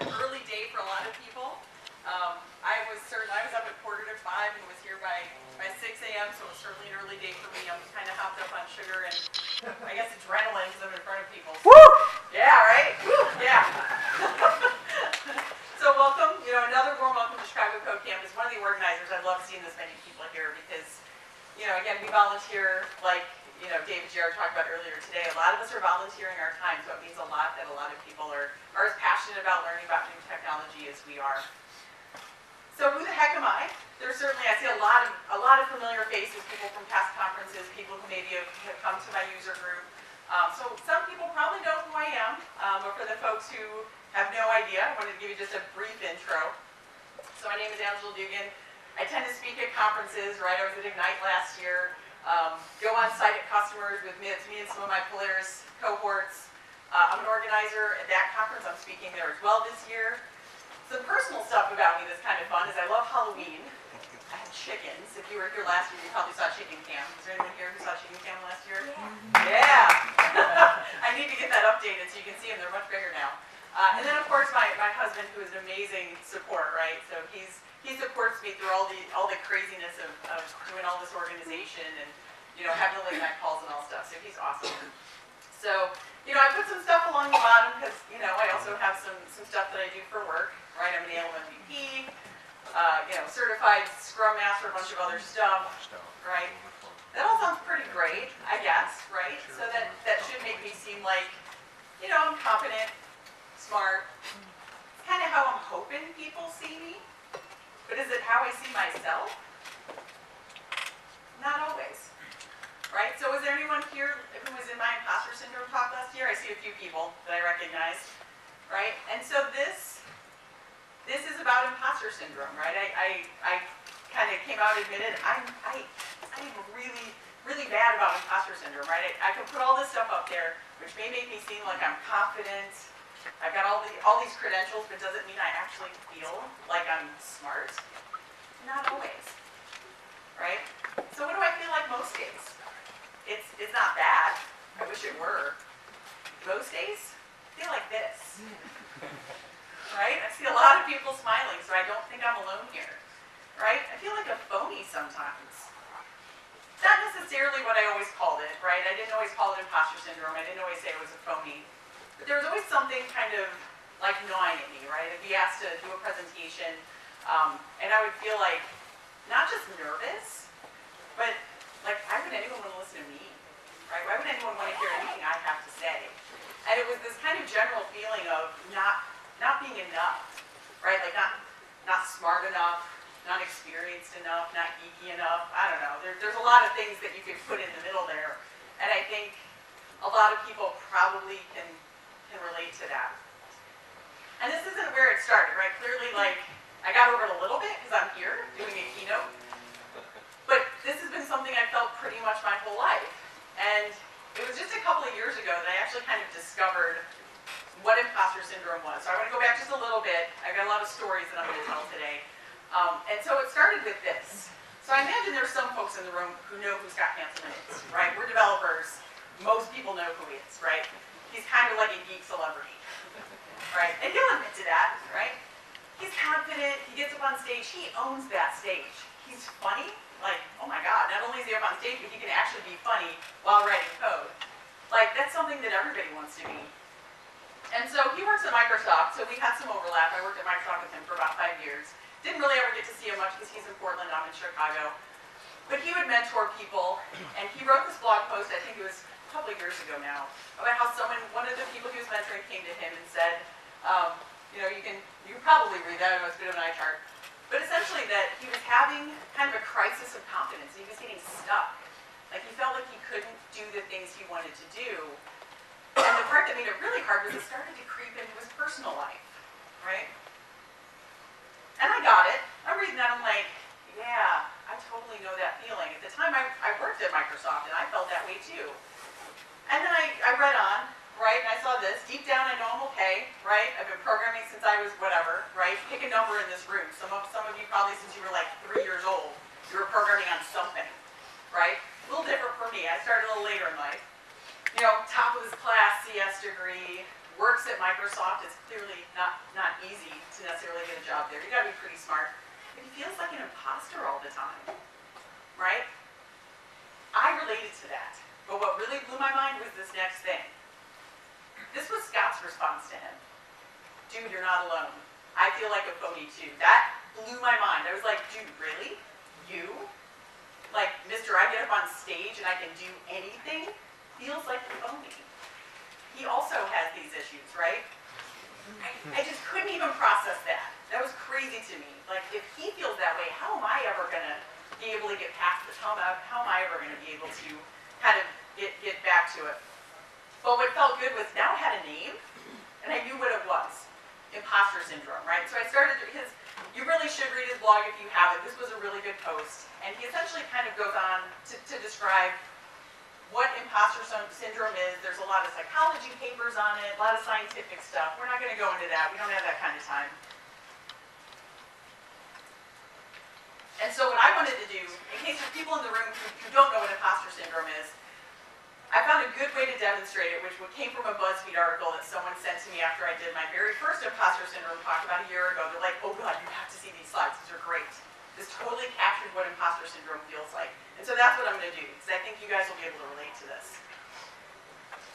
an early day for a lot of people. I was up at 4:45 and was here by 6 a.m., so it was certainly an early day for me. I'm kind of hopped up on sugar and I guess adrenaline because I'm in front of people. So. Woo! Yeah, right? Woo! Yeah. So welcome, another warm welcome to Chicago Code Campus. One of the organizers, I love seeing this many people here because, again, we volunteer like, David Jarrett talked about earlier today. A lot of us are volunteering our time, so it means a lot that a lot of people are as passionate about learning about new technology as we are. So who the heck am I? I see a lot of familiar faces, people from past conferences, people who maybe have come to my user group. So some people probably know who I am, but for the folks who have no idea, I wanted to give you just a brief intro. So my name is Dugan. I tend to speak at conferences, right? I was at Ignite last year. Go on site at customers with me and some of my Polaris cohorts. I'm an organizer at that conference. I'm speaking there as well this year. Some personal stuff about me that's kind of fun is I love Halloween. I have chickens. If you were here last year, you probably saw Chicken Cam. Is there anyone here who saw Chicken Cam last year? Yeah. I need to get that updated so you can see them. They're much bigger now. And then, of course, my husband, who is an amazing support, right? So he supports me through all the craziness of doing all this organization and, having the late night calls and all stuff. So he's awesome. So, I put some stuff along the bottom because, I also have some stuff that I do for work, right? I'm an ALM MVP, certified Scrum Master, a bunch of other stuff, right? That all sounds pretty great, I guess, right? So that should make me seem like, I'm competent, smart. It's kind of how I'm hoping people see me. But is it how I see myself? Not always. Right? So was there anyone here who was in my imposter syndrome talk last year? I see a few people that I recognize. Right? And so this is about imposter syndrome, right? I kind of came out and admitted I'm really, really bad about imposter syndrome, right? I can put all this stuff up there, which may make me seem like I'm confident. I've got all these credentials, but does it mean I actually feel like I'm smart? Not always. Right? So what do I feel like most days? It's not bad. I wish it were. Most days, I feel like this. Right? I see a lot of people smiling, so I don't think I'm alone here. Right? I feel like a phony sometimes. Not necessarily what I always called it, right? I didn't always call it imposter syndrome. I didn't always say it was a phony. But there was always something kind of like gnawing at me, right? I'd be asked to do a presentation, and I would feel like not just nervous, but like, why would anyone want to listen to me, right? Why would anyone want to hear anything I have to say? And it was this kind of general feeling of not being enough, right? Like not smart enough, not experienced enough, not geeky enough. I don't know. There's a lot of things that you could put in the middle there, and I think a lot of people probably can relate to that. And this isn't where it started, right? Clearly, like, I got over it a little bit because I'm here doing a keynote. But this has been something I felt pretty much my whole life. And it was just a couple of years ago that I actually kind of discovered what imposter syndrome was. So I want to go back just a little bit. I've got a lot of stories that I'm going to tell today. And so it started with this. So I imagine there's some folks in the room who know who Scott Hanselman is, right? We're developers. Most people know who he is, right? He's kind of like a geek celebrity, right? And he'll admit to that, right? He's confident. He gets up on stage. He owns that stage. He's funny. Like, oh my God, not only is he up on stage, but he can actually be funny while writing code. Like, that's something that everybody wants to be. And so he works at Microsoft, so we had some overlap. I worked at Microsoft with him for about 5 years. Didn't really ever get to see him much because he's in Portland, I'm in Chicago. But he would mentor people, and he wrote this blog post, I think it was a couple of years ago now, about how one of the people he was mentoring came to him and said, you can probably read that, I know it's a bit of an eye chart. But essentially that he was having kind of a crisis of confidence. He was getting stuck. Like he felt like he couldn't do the things he wanted to do. And the part that made it really hard was it started to creep into his personal life, right? And I got it. I'm reading that, I'm like, yeah, I totally know that feeling. At the time I worked at Microsoft and I felt that way too. And then I read on, right, and I saw this. Deep down I know I'm okay, right? I've been programming since I was whatever, right? Pick a number in this room. Some of you probably since you were like 3 years old, you were programming on something, right? A little different for me. I started a little later in life. Top of this class, CS degree, works at Microsoft. It's clearly not easy to necessarily get a job there. You gotta be pretty smart. But he feels like an imposter all the time, right? I related to that. But what really blew my mind was this next thing. This was Scott's response to him. Dude, you're not alone. I feel like a phony too. That blew my mind. I was like, dude, really? You? Like, Mr. I get up on stage and I can do anything? Feels like a phony. He also has these issues, right? I just couldn't even process that. That was crazy to me. Like, if he feels that way, how am I ever going to be able to get past this? How am I ever going to be able to kind of get back to it? But what felt good was now I had a name, and I knew what it was. Imposter syndrome, right? So I started you really should read his blog if you haven't. This was a really good post. And he essentially kind of goes on to describe what imposter syndrome is. There's a lot of psychology papers on it, a lot of scientific stuff. We're not going to go into that. We don't have that kind of time. And so what I wanted to do, in case there's people in the room who don't know what imposter syndrome is, I found a good way to demonstrate it, which came from a BuzzFeed article that someone sent to me after I did my very first imposter syndrome talk about a year ago. They're like, oh God, you have to see these slides. These are great. This totally captured what imposter syndrome feels like. And so that's what I'm going to do, because I think you guys will be able to relate to this.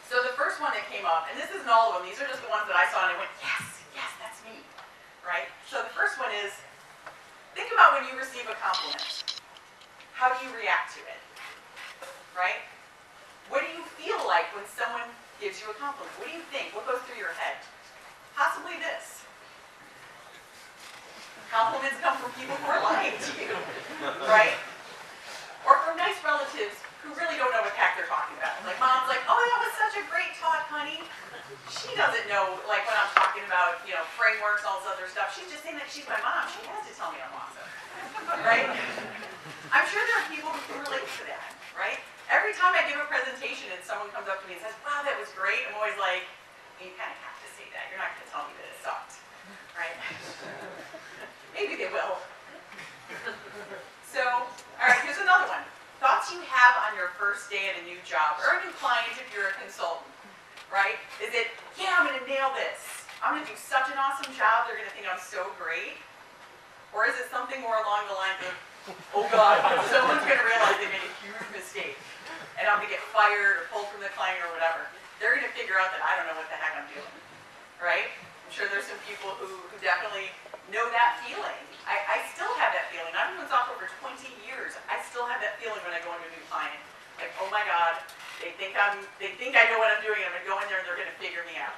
So the first one that came up, and this isn't all of them, these are just the ones that I saw and I went, yes, yes, that's me, right? So the first one is, think about when you receive a compliment. How do you react to it, right? What do you feel like when someone gives you a compliment? What do you think? What goes through your head? Possibly this. Compliments come from people who are lying to you, right? Or from nice relatives who really don't know what the heck they're talking about. Like mom's like, oh, that was such a great talk, honey. She doesn't know, like when I'm talking about, frameworks, all this other stuff. She's just saying that she's my mom. She has to tell me I'm awesome, right? I'm sure there are people who can relate to that, right? Every time I give a presentation and someone comes up to me and says, wow, that was great, I'm always like, you kind of have to say that. You're not going to tell me that it sucked, right? Maybe they will. So, all right, here's another one. Thoughts you have on your first day at a new job, or a new client if you're a consultant, right? Is it, yeah, I'm going to nail this. I'm going to do such an awesome job, they're going to think I'm so great? Or is it something more along the lines of, oh God, someone's going to realize they made a huge mistake, and I'm going to get fired or pulled from the client or whatever. They're going to figure out that I don't know what the heck I'm doing, right? I'm sure there's some people who definitely know that feeling. I still have that feeling. I've been with software for 20 years. I still have that feeling when I go into a new client. Like, oh my God, they think I know what I'm doing. I'm going to go in there and they're going to figure me out.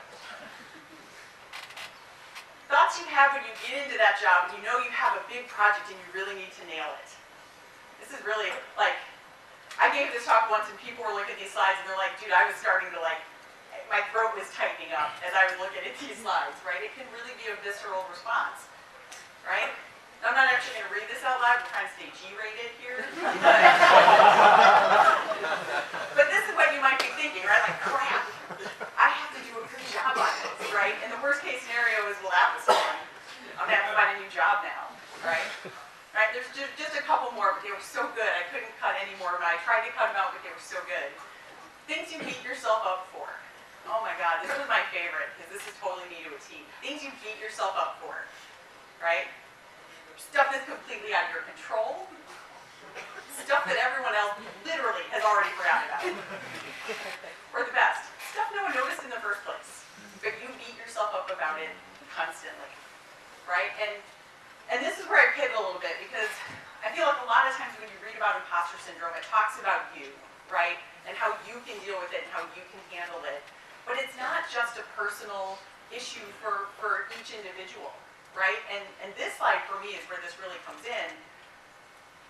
Thoughts you have when you get into that job and you know you have a big project and you really need to nail it. This is really, like, I gave this talk once and people were looking at these slides and they're like, dude, I was starting to my throat was tightening up as I was looking at these slides, right? It can really be a visceral response, right? Now, I'm not actually going to read this out loud. We're trying to stay G-rated here. But this is what you might be thinking, right? Like, crap, I have to do a good job on this, right? And the worst case scenario is, well, that was fun. I'm going to have to find a new job now, right? Right? There's just a couple more, but they were so good. I couldn't cut any more, but I tried to cut them out, but they were so good. Things you beat yourself up for. Oh my God, this was my favorite, because this is totally me to a T. Things you beat yourself up for, right? Stuff that's completely out of your control. Stuff that everyone else literally has already forgotten about. Or the best, stuff no one noticed in the first place, but you beat yourself up about it constantly, right? And this is where I pivot a little bit, because I feel like a lot of times when you read about imposter syndrome, it talks about you, right? And how you can deal with it and how you can handle it. But it's not just a personal issue for each individual, right? And this slide for me is where this really comes in.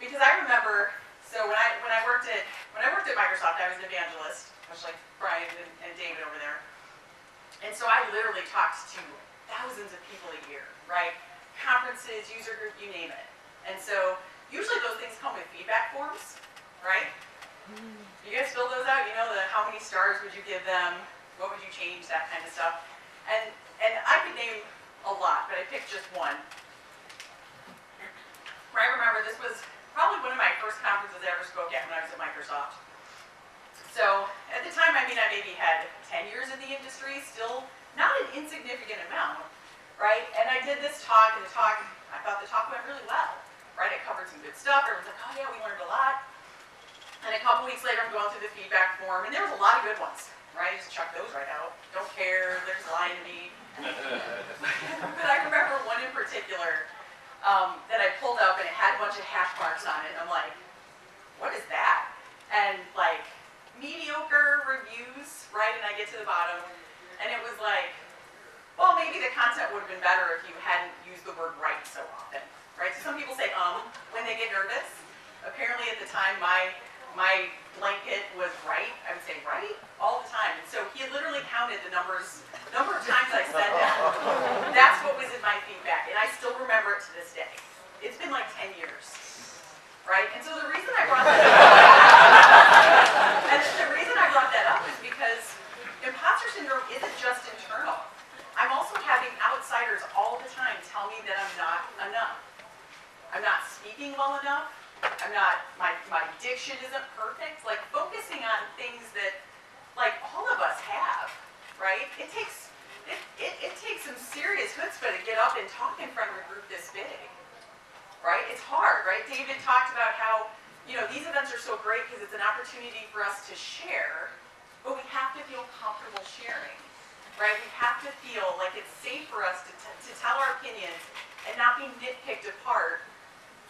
Because I remember, so when I worked at Microsoft, I was an evangelist, much like Brian and David over there. And so I literally talked to thousands of people a year, right? Conferences, user group, you name it. And so usually those things come with feedback forms, right? You guys fill those out? You know, how many stars would you give them? What would you change? That kind of stuff. And I could name a lot, but I picked just one. Where I remember this was probably one of my first conferences I ever spoke at when I was at Microsoft. So at the time, I mean, I maybe had 10 years in the industry, still not an insignificant amount, right? And I did this talk, and I thought the talk went really well, right? It covered some good stuff. Everyone's like, oh yeah, we learned a lot. And a couple weeks later, I'm going through the feedback form, and there was a lot of good ones, right? I just chucked those right out. Don't care, they're just lying to me. But I remember one in particular that I pulled up, and it had a bunch of hash marks on it. And I'm like, what is that? And like, mediocre reviews, right? And I get to the bottom, and it was like, well, maybe the content would have been better if you hadn't used the word right so often, right? So some people say when they get nervous. Apparently at the time, my blanket was right. I would say right all the time. And so he had literally counted the number of times I said that. That's what was in my feedback, and I still remember it to this day. It's been like 10 years, right? And so the reason I brought that up, is because imposter syndrome isn't just internal. I'm also having outsiders all the time tell me that I'm not enough. I'm not speaking well enough. My diction isn't perfect. Like, focusing on things that, like, all of us have, right? It takes some serious chutzpah to get up and talk in front of a group this big, right? It's hard, right? David talked about how, these events are so great because it's an opportunity for us to share, but we have to feel comfortable sharing, right? We have to feel like it's safe for us to tell our opinions and not be nitpicked apart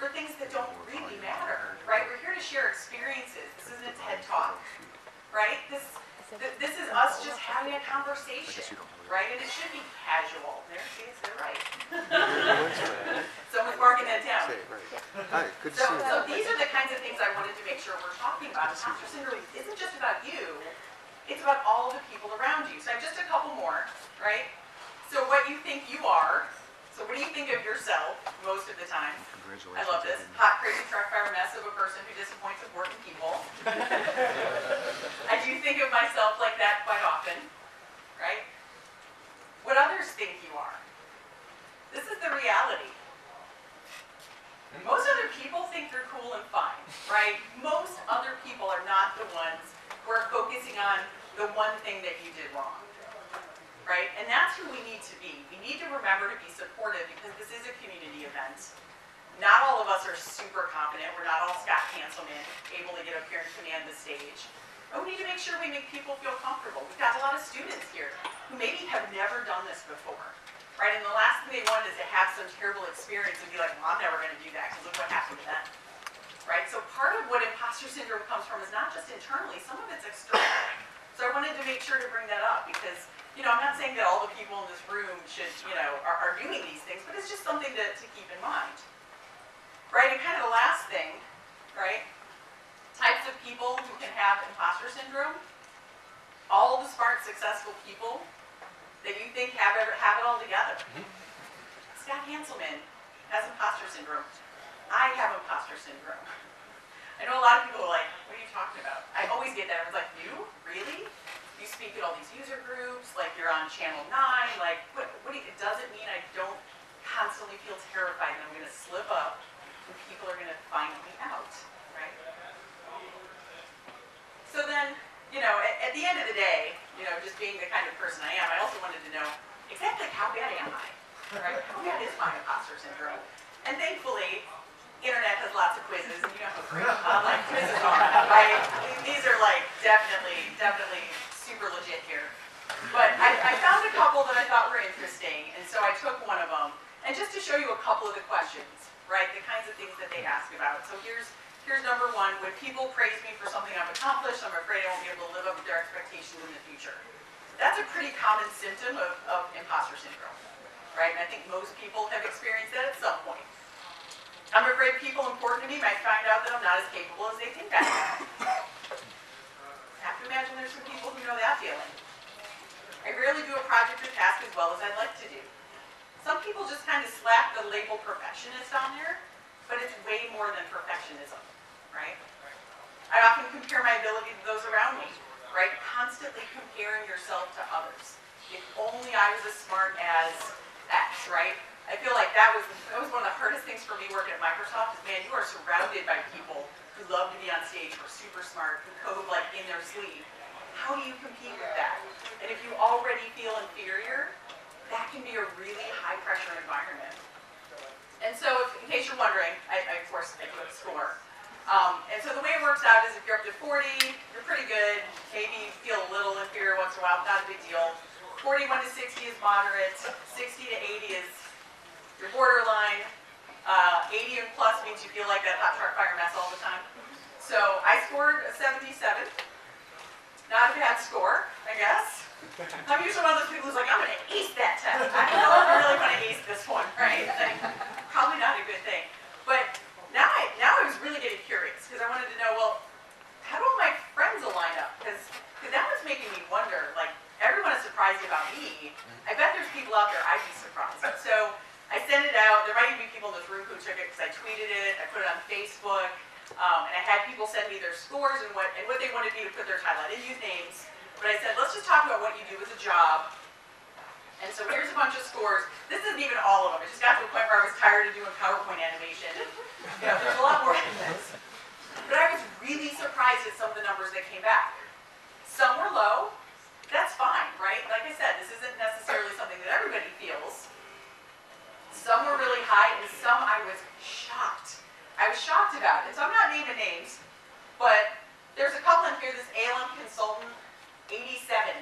for things that don't really matter, right? We're here to share experiences. This isn't a TED Talk, right? This is us just having a conversation, right? And it should be casual. There, see, they're right. Someone's marking that down. Hi, good to see you. So these are the kinds of things I wanted to make sure we're talking about. Imposter syndrome isn't just about you. It's about all the people around you. So I have just a couple more, right? So what you think you are. So what do you think of yourself most of the time? I love this. Hot, crazy truck fire mess of a person who disappoints important people. I do think of myself like that quite often, right? What others think you are. This is the reality. Most other people think they're cool and fine, right? Most other people are not the ones who are focusing on the one thing that you did wrong. Right? And that's who we need to be. We need to remember to be supportive because this is a community event. Not all of us are super confident. We're not all Scott Hanselman, able to get up here and command the stage. But we need to make sure we make people feel comfortable. We've got a lot of students here who maybe have never done this before. Right? And the last thing they want is to have some terrible experience and be like, well, I'm never going to do that because look what happened to them. Right? So part of what imposter syndrome comes from is not just internally, some of it's external. So I wanted to make sure to bring that up because I'm not saying that all the people in this room should, are doing these things, but it's just something to keep in mind. Right? And kind of the last thing, right? Types of people who can have imposter syndrome. All the smart, successful people that you think have it all together. Scott Hanselman has imposter syndrome. I have imposter syndrome. I know a lot of people are like, what are you talking about? I always get that. I was like, you? Really? You speak at all these user groups, like you're on channel 9, like it doesn't mean I don't constantly feel terrified that I'm going to slip up and people are going to find me out, right? So then, at the end of the day, just being the kind of person I am, I also wanted to know exactly how bad am I, right? How bad is my imposter syndrome? And thankfully, internet has lots of quizzes, and you know how great online quizzes are, right? These are like definitely super legit here. But I found a couple that I thought were interesting, and so I took one of them. And just to show you a couple of the questions, right, the kinds of things that they ask about. So here's number one. When people praise me for something I've accomplished, I'm afraid I won't be able to live up to their expectations in the future. That's a pretty common symptom of imposter syndrome, right? And I think most people have experienced that at some point. I'm afraid people important to me might find out that I'm not as capable as they think I am. I have to imagine there's some people who know that feeling. I rarely do a project or task as well as I'd like to do. Some people just kind of slap the label perfectionist on there, but it's way more than perfectionism, right? I often compare my ability to those around me, right? Constantly comparing yourself to others. If only I was as smart as X, right? I feel like that was one of the hardest things for me working at Microsoft is, man, you are surrounded by people who love to be on stage, who are super smart, who code like in their sleep. how do you compete with that? And if you already feel inferior, that can be a really high pressure environment. And so, in case you're wondering, of course, I put a score. And so the way it works out is if you're up to 40, you're pretty good. Maybe you feel a little inferior once in a while, not a big deal. 41 to 60 is moderate. 60 to 80 is your borderline. 80 and plus means you feel like that hot truck fire mess all the time. So I scored a 77. Not a bad score, I guess. I'm usually one of those people who's like, I'm going to ace that test. I don't know if I'm really going to ace this one, right? Like, probably not a good thing. But now I was really getting curious because I wanted to know, well, how do all my friends align up? Because that was making me wonder, like, everyone is surprised about me. I bet there's people out there I'd be surprised. So I sent it out. There might even be people in this room who took it because I tweeted it. I put it on Facebook. And I had people send me their scores and what they wanted me to put their title. I didn't use names. But I said, let's just talk about what you do as a job. And so here's a bunch of scores. This isn't even all of them. It just got to a point where I was tired of doing PowerPoint animation. You know, there's a lot more than this. But I was really surprised at some of the numbers that came back. Some were low. That's fine, right? Like I said, this isn't necessarily something that everybody feels. Some were really high, and some I was shocked. I was shocked about it. So I'm not naming names, but there's a couple in here. This ALM consultant, 87.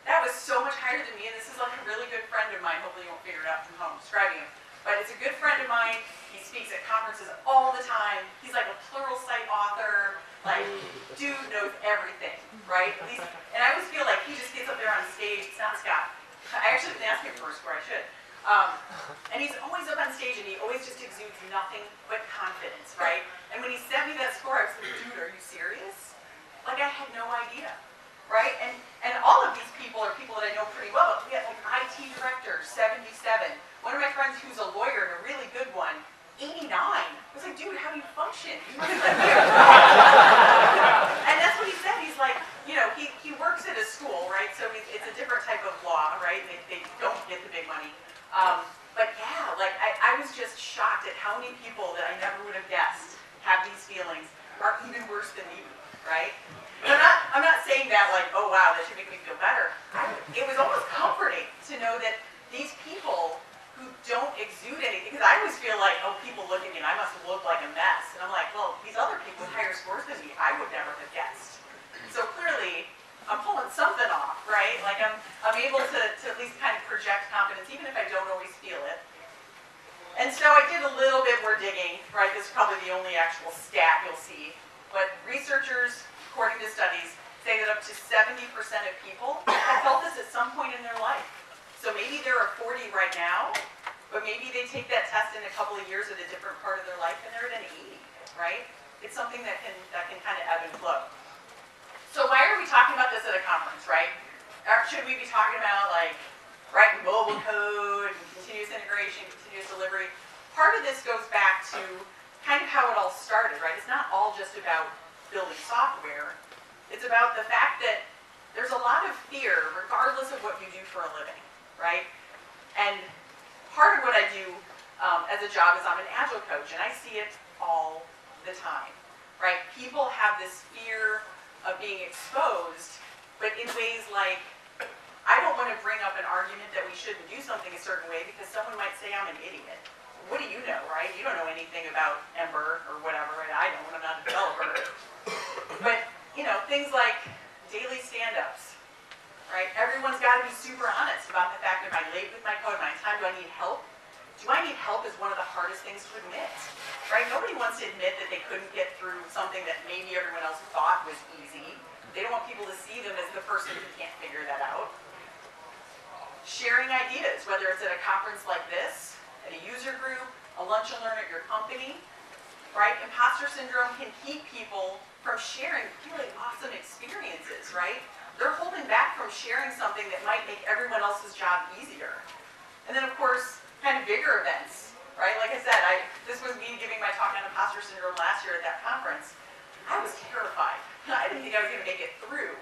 That was so much higher than me, and this is like a really good friend of mine. Hopefully you won't figure it out from home describing him. But it's a good friend of mine. He speaks at conferences all the time. He's like a plural site author. Like, dude knows everything, right? At least, and I always feel like he just gets up there on stage. It's not Scott. I actually didn't ask him for a score. I should. And he's always up on stage, and he always just exudes nothing but confidence, right? And when he sent me that score, I was like, dude, are you serious? Like, I had no idea, right? And all of these people are people that I know pretty well. We had like IT director, 77. One of my friends who's a lawyer and a really good one, 89. I was like, dude, how do you function? You really like and that's what he said. He's like, you know, he works at a school, right? So it's a different type of law, right? They don't get the big money. But yeah, like I was just shocked at how many people that I never would have guessed have these feelings are even worse than me, right? And I'm not saying that like, oh wow, that should make me feel better. It was almost comforting to know that these people who don't exude anything, because I always feel like, oh, people look at me and I must look like a mess. And I'm like, well, these other people with higher scores than me, I would never have guessed. So clearly, I'm pulling something off, right? Like I'm able to at least kind of project confidence, even if I don't always feel it. And so I did a little bit more digging, right? This is probably the only actual stat you'll see. But researchers, according to studies, say that up to 70% of people have felt this at some point in their life. So maybe there are 40 right now, but maybe they take that test in a couple of years at a different part of their life and they're at an 80, right? It's something that can kind of ebb and flow. So why are we talking about this at a conference, right? Or should we be talking about like writing mobile code, and continuous integration, continuous delivery? Part of this goes back to kind of how it all started, right? It's not all just about building software. It's about the fact that there's a lot of fear regardless of what you do for a living, right? And part of what I do as a job is I'm an Agile coach, and I see it all the time, right? People have this fear of being exposed, but in ways like, I don't want to bring up an argument that we shouldn't do something a certain way because someone might say I'm an idiot. What do you know, right? You don't know anything about Ember or whatever, right? I don't, I'm not a developer. But, you know, things like daily stand-ups, right? Everyone's got to be super honest about the fact, am I late with my code? Am I on time? Do I need help? Do I need help is one of the hardest things to admit, right? Nobody wants to admit that they couldn't get through something that maybe everyone else thought was easy. They don't want people to see them as the person who can't figure that out. Sharing ideas, whether it's at a conference like this, at a user group, a lunch and learn at your company, right? Imposter syndrome can keep people from sharing really awesome experiences, right? They're holding back from sharing something that might make everyone else's job easier. And then, of course, kind of bigger events, right? Like I said, this was me giving my talk on imposter syndrome last year at that conference. I was terrified. I didn't think I was going to make it through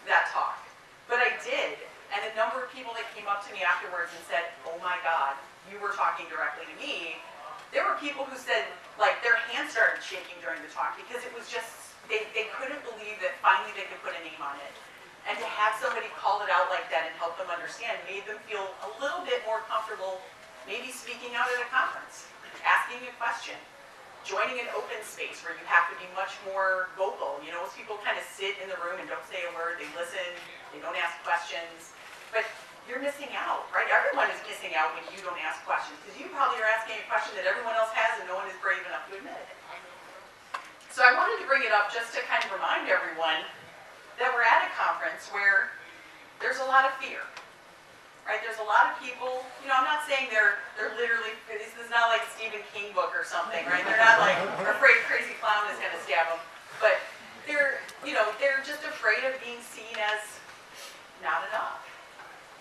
that talk, but I did. And a number of people that came up to me afterwards and said, oh my God, you were talking directly to me. there were people who said, like, their hands started shaking during the talk because it was just, they couldn't believe that finally they could put a name on it. And to have somebody call it out like that and help them understand made them feel a little bit more comfortable maybe speaking out at a conference, asking a question, joining an open space where you have to be much more vocal. You know, most people kind of sit in the room and don't say a word, they listen, they don't ask questions, but you're missing out, right? Everyone is missing out when you don't ask questions, because you probably are asking a question that everyone else has and no one is brave enough to admit it. So I wanted to bring it up just to kind of remind everyone that we're at a conference where there's a lot of fear, right? There's a lot of people, you know, I'm not saying they're literally, this is not like a Stephen King book or something, right? They're not like afraid crazy clown is going to stab them, but they're, you know, they're just afraid of being seen as not enough,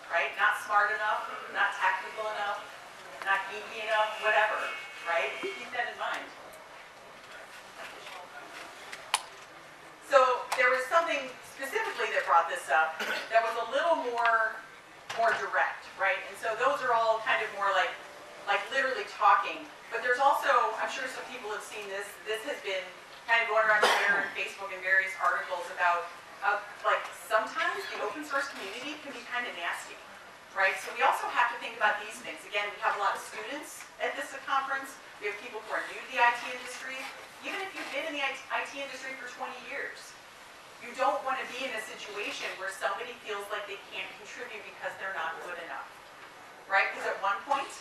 right? Not smart enough, not technical enough, not geeky enough, whatever, right? Keep that in mind. So there was something specifically that brought this up that was a little more direct, right? And so those are all kind of more like literally talking. But there's also, I'm sure some people have seen this. This has been kind of going around Twitter and Facebook and various articles about like sometimes the open source community can be kind of nasty, right? So we also have to think about these things. Again, we have a lot of students at this conference. We have people who are new to the IT industry. Even if you've been in the IT industry for 20 years, you don't want to be in a situation where somebody feels like they can't contribute because they're not good enough, right? Because at one point,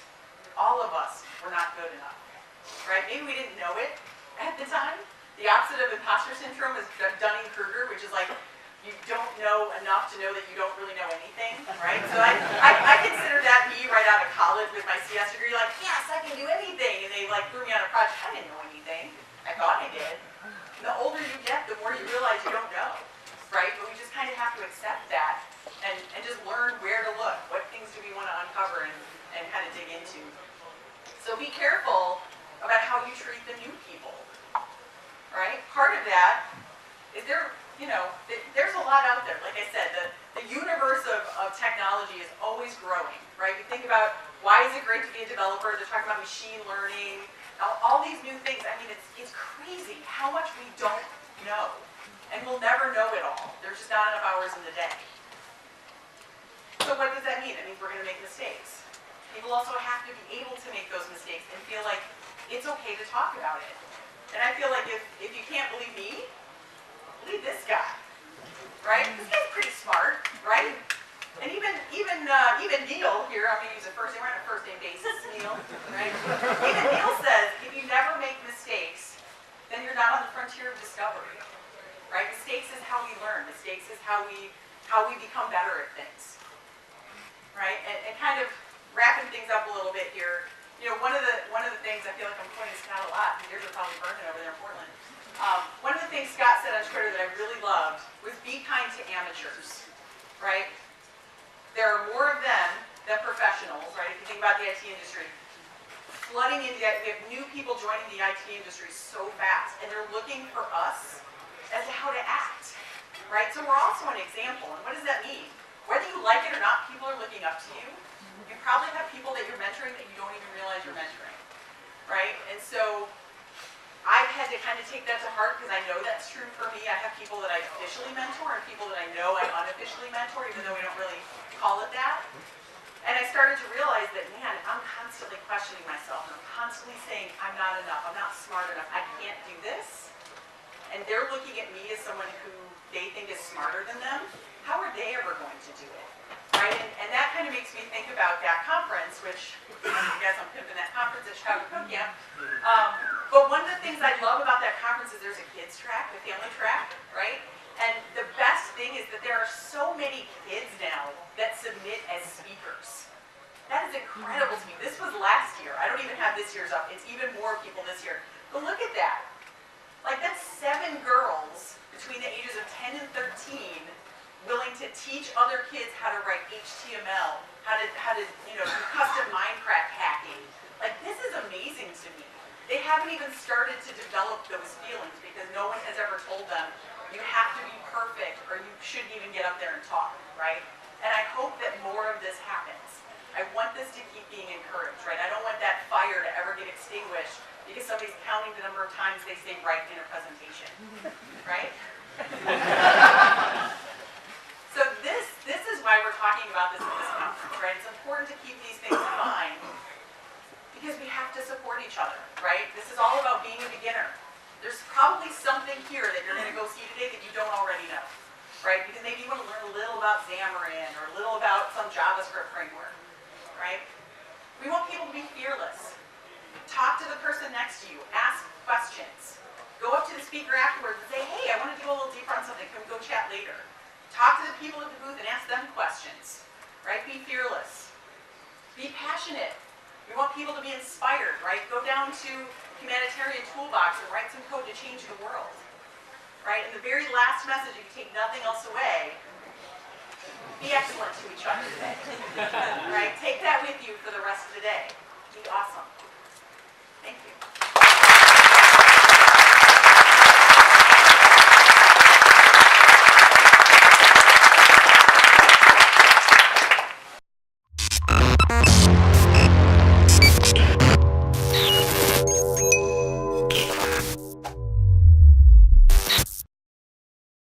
all of us were not good enough, right? Maybe we didn't know it at the time. The opposite of imposter syndrome is Dunning-Kruger, which is like you don't know enough to know that you don't really know anything, right? So I consider that me right out of college with my CS degree, like, yes, I can do anything. And they like threw me on a project. I didn't know anything. I thought I did. And the older you get, the more you realize you don't know, right? But we just kind of have to accept that and just learn where to look. What things do we want to uncover and kind of dig into? So be careful about how you treat the new people, right? Part of that is there's a lot out there. Like I said, the universe of technology is always growing, right? You think about why is it great to be a developer? They're talking about machine learning, all these new things. I mean, it's crazy how much we don't know. And we'll never know it all. There's just not enough hours in the day. So what does that mean? It means we're going to make mistakes. People also have to be able to make those mistakes and feel like it's okay to talk about it. And I feel like if you can't believe me, believe this guy, right? This guy's pretty smart, right? And even Neil here, I'm going to use a first name, we're on a first name basis, Neil, right? Even Neil says, if you never make mistakes, then you're not on the frontier of discovery, right? Mistakes is how we learn. Mistakes is how we become better at things, right? And kind of wrapping things up a little bit here, you know, one of the things I feel like I'm pointing Scott a lot, and yours are probably burning over there in Portland. One of the things Scott said on Twitter that I really loved was be kind to amateurs, right? There are more of them than professionals, right? If you think about the IT industry, flooding into that, we have new people joining the IT industry so fast, and they're looking for us as to how to act, right? So we're also an example, and what does that mean? Whether you like it or not, people are looking up to you. You probably have people that you're mentoring that you don't even realize you're mentoring, right? And so I've had to kind of take that to heart because I know that's true for me. I have people that I officially mentor and people that I know I unofficially mentor, even though we don't really call it that. And I started to realize that, man, I'm constantly questioning myself and I'm constantly saying, I'm not enough, I'm not smart enough, I can't do this. And they're looking at me as someone who they think is smarter than them. How are they ever going to do it? Right? And that kind of makes me think about that conference, which, I guess I'm pimping that conference at Chicago Code Camp. But one of the things I love about that conference is there's a kids track, a family track, right? And the best thing is that there are so many kids now that submit as speakers. That is incredible to me. This was last year. I don't even have this year's up. It's even more people this year. But look at that. Like, that's 7 girls between the ages of 10 and 13 willing to teach other kids how to write HTML, how to do custom Minecraft hacking. Like, this is amazing to me. They haven't even started to develop those feelings because no one has ever told them you have to be perfect or you shouldn't even get up there and talk, right? And I hope that more of this happens. I want this to keep being encouraged, right? I don't want that fire to ever get extinguished because somebody's counting the number of times they say right in a presentation, right? So this is why we're talking about this at this conference, right? It's important to keep these things in mind because we have to support each other, right? This is all about being a beginner. There's probably something here that you're going to go see today that you don't already know, right? Because maybe you want to learn a little about Xamarin or a little about some JavaScript framework, right? We want people to be fearless. Talk to the person next to you. Ask questions. Go up to the speaker afterwards and say, hey, I want to go a little deeper on something. Can we go chat later? Talk to the people at the booth and ask them questions, right? Be fearless. Be passionate. We want people to be inspired, right? Go down to Humanitarian Toolbox and write some code to change the world, right? And the very last message, if you take nothing else away, be excellent to each other today, right? Take that with you for the rest of the day. Be awesome. Thank you.